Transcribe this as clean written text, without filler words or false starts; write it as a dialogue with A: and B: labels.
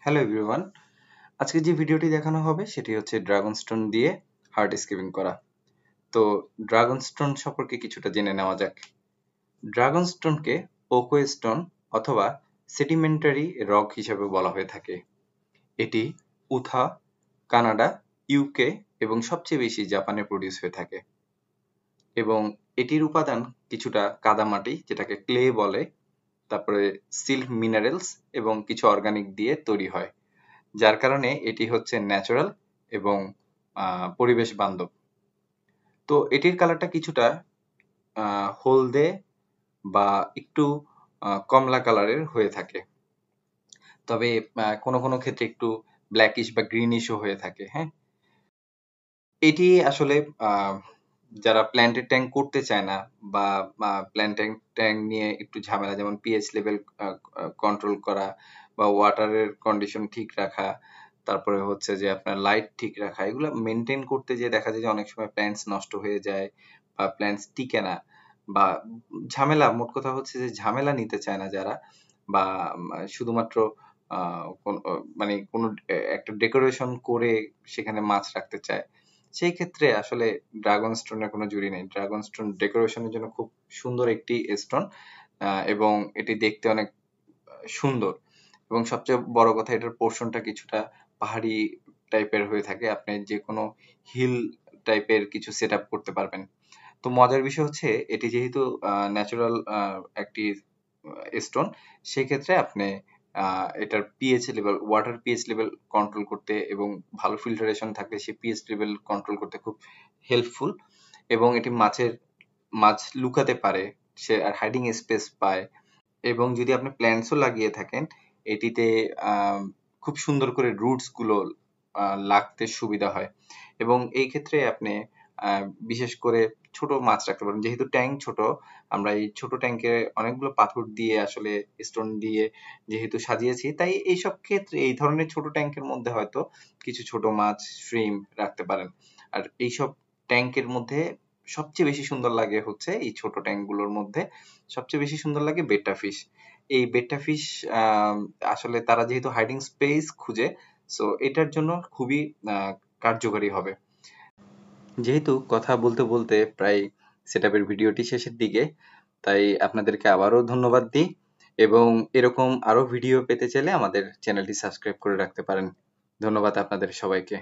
A: Hello everyone, আজকে যে ভিডিওটি দেখানো হবে সেটি হচ্ছে ড্রাগন স্টোন দিয়ে হার্ড স্কেপিং করা। তো ড্রাগন স্টোন সম্পর্কে কিছুটা জেনে নেওয়া যাক। ড্রাগন স্টোনকে ওকো স্টোন অথবা সেডিমেন্টারি রক হিসেবে বলা হয়ে থাকে। এটি উথা, কানাডা, ইউকে এবং সবচেয়ে বেশি জাপানে প্রডিউস হয়ে থাকে এবং এটির উপাদান কিছুটা কাদামাটি যেটাকে ক্লে বলে, তারপরে সিল্ক মিনারেলস এবং কিছু অর্গানিক দিয়ে তৈরি হয়, যার কারণে এটি হচ্ছে ন্যাচারাল এবং পরিবেশ বান্ধব। তো এটির কালারটা কিছুটা হলদে বা একটু কমলা কালারের হয়ে থাকে, তবে কোনো কোনো ক্ষেত্রে একটু ব্ল্যাকিশ বা গ্রিনিশও হয়ে থাকে। হ্যাঁ, এটি আসলে যারা প্ল্যান্টেড ট্যাঙ্ক করতে চায় না বা প্ল্যান্টেড ট্যাঙ্ক নিয়ে একটু ঝামেলা, যেমন পিএইচ লেভেল কন্ট্রোল করা বা ওয়াটারের কন্ডিশন ঠিক রাখা, তারপরে হচ্ছে যে আপনার লাইট ঠিক রাখা, এগুলো মেনটেন করতে যেয়ে দেখা যায় যে অনেক সময় প্ল্যান্টস নষ্ট হয়ে যায় বা প্ল্যান্টস টিকে না বা ঝামেলা, মোট কথা হচ্ছে যে ঝামেলা নিতে চায় না যারা, বা শুধুমাত্র মানে কোনো একটা ডেকোরেশন করে সেখানে মাছ রাখতে চায়, সেই ক্ষেত্রে আসলে ড্রাগন স্টোনের কোনো জুড়ি নেই। ড্রাগন স্টোন ডেকোরেশনের জন্য খুব সুন্দর একটি স্টোন এবং এটি দেখতে অনেক সুন্দর এবং সবচেয়ে বড় কথা এটার পোর্শনটা কিছুটা পাহাড়ি টাইপের হয়ে থাকে। আপনি যে কোনো হিল টাইপের কিছু সেট আপ করতে পারবেন। তো মজার বিষয় হচ্ছে এটি যেহেতু ন্যাচারাল একটি স্টোন, সেক্ষেত্রে আপনি এটার pH level, water pH level control করতে এবং ভালো ফিল্টারেশন থাকলে সেই পিএইচ লেভেল কন্ট্রোল করতে খুব হেল্পফুল এবং এটি মাছ লুকাতে পারে, সে আর হাইডিং স্পেস পায়। এবং যদি আপনি প্ল্যান্টসও লাগিয়ে থাকেন, এটিতে খুব সুন্দর করে রুটস গুলো লাগতে সুবিধা হয় এবং এই ক্ষেত্রে আপনি বিশেষ করে ছোট মাছ রাখতে পারেন। যেহেতু ট্যাঙ্ক ছোট, আমরা এই ছোট ট্যাঙ্কে অনেকগুলো পাথর দিয়ে আসলে স্টোন দিয়ে যেহেতু সাজিয়েছি, তাই এইসব ক্ষেত্রে এই ধরনের ছোট ট্যাঙ্কের মধ্যে হয়তো কিছু ছোট মাছ, শ্রিম্প রাখতে পারেন। আর এইসব ট্যাঙ্কের মধ্যে সবচেয়ে বেশি সুন্দর লাগে হচ্ছে এই ছোট ট্যাঙ্কগুলোর মধ্যে সবচেয়ে বেশি সুন্দর লাগে বেটা ফিশ। এই বেটা ফিশ আসলে তারা যেহেতু হাইডিং স্পেস খুঁজে, সো এটার জন্য খুবই কার্যকারী হবে। যেহেতু কথা বলতে বলতে প্রায় সেটআপের ভিডিওটি শেষের দিকে, তাই আপনাদেরকে আবারও ধন্যবাদ দিই এবং এরকম আরো ভিডিও পেতে চাইলে আমাদের চ্যানেলটি সাবস্ক্রাইব করে রাখতে পারেন। ধন্যবাদ আপনাদের সবাইকে।